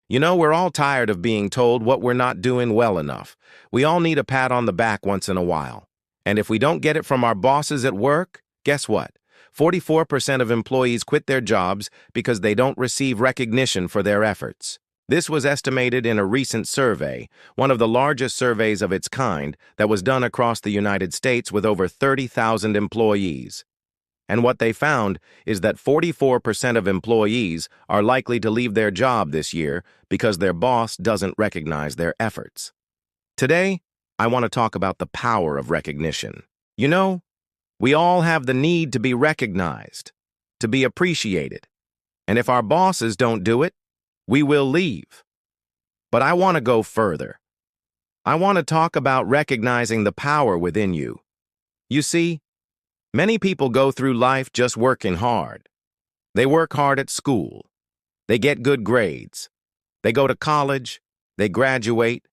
You know, we're all tired of being told what we're not doing well enough. We all need a pat on the back once in a while. And if we don't get it from our bosses at work, guess what? 44% of employees quit their jobs because they don't receive recognition for their efforts. This was estimated in a recent survey, one of the largest surveys of its kind that was done across the United States with over 30,000 employees. And what they found is that 44% of employees are likely to leave their job this year because their boss doesn't recognize their efforts. Today, I want to talk about the power of recognition. You know, we all have the need to be recognized, to be appreciated. And if our bosses don't do it, we will leave. But I want to go further. I want to talk about recognizing the power within you. You see, many people go through life just working hard. They work hard at school. They get good grades. They go to college. They graduate.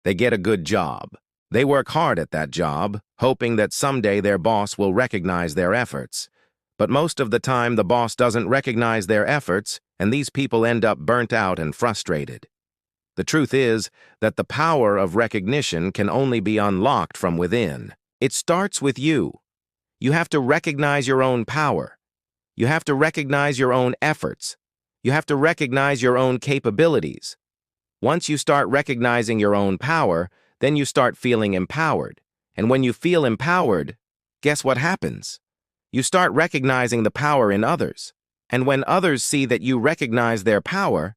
They get a good job. They work hard at that job, hoping that someday their boss will recognize their efforts. But most of the time, the boss doesn't recognize their efforts, and these people end up burnt out and frustrated. The truth is that the power of recognition can only be unlocked from within. It starts with you. You have to recognize your own power. You have to recognize your own efforts. You have to recognize your own capabilities. Once you start recognizing your own power, then you start feeling empowered. And when you feel empowered, guess what happens? You start recognizing the power in others. And when others see that you recognize their power,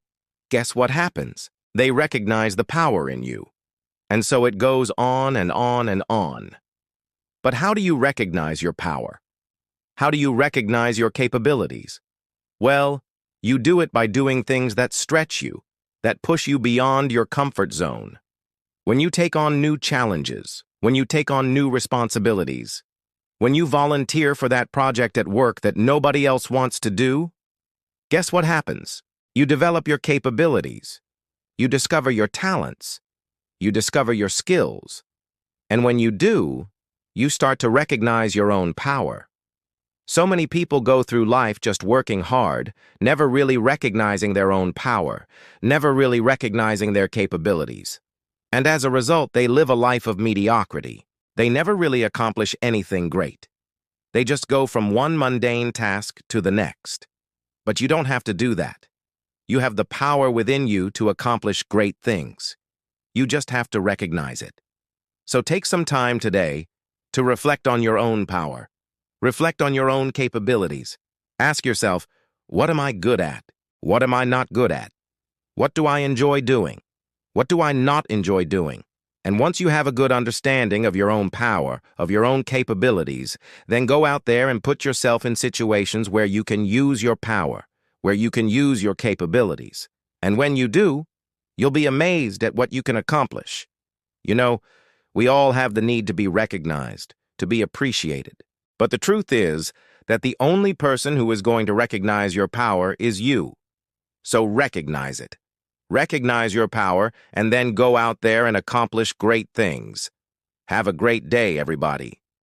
guess what happens? They recognize the power in you. And so it goes on and on and on. But how do you recognize your power? How do you recognize your capabilities? Well, you do it by doing things that stretch you, that push you beyond your comfort zone. When you take on new challenges, when you take on new responsibilities, when you volunteer for that project at work that nobody else wants to do, guess what happens? You develop your capabilities. You discover your talents. You discover your skills. And when you do, you start to recognize your own power. So many people go through life just working hard, never really recognizing their own power, never really recognizing their capabilities. And as a result, they live a life of mediocrity. They never really accomplish anything great. They just go from one mundane task to the next. But you don't have to do that. You have the power within you to accomplish great things. You just have to recognize it. So take some time today to reflect on your own power. Reflect on your own capabilities. Ask yourself, what am I good at? What am I not good at? What do I enjoy doing? What do I not enjoy doing? And once you have a good understanding of your own power, of your own capabilities, then go out there and put yourself in situations where you can use your power, where you can use your capabilities. And when you do, you'll be amazed at what you can accomplish. You know, we all have the need to be recognized, to be appreciated. But the truth is that the only person who is going to recognize your power is you. So recognize it. Recognize your power, and then go out there and accomplish great things. Have a great day, everybody.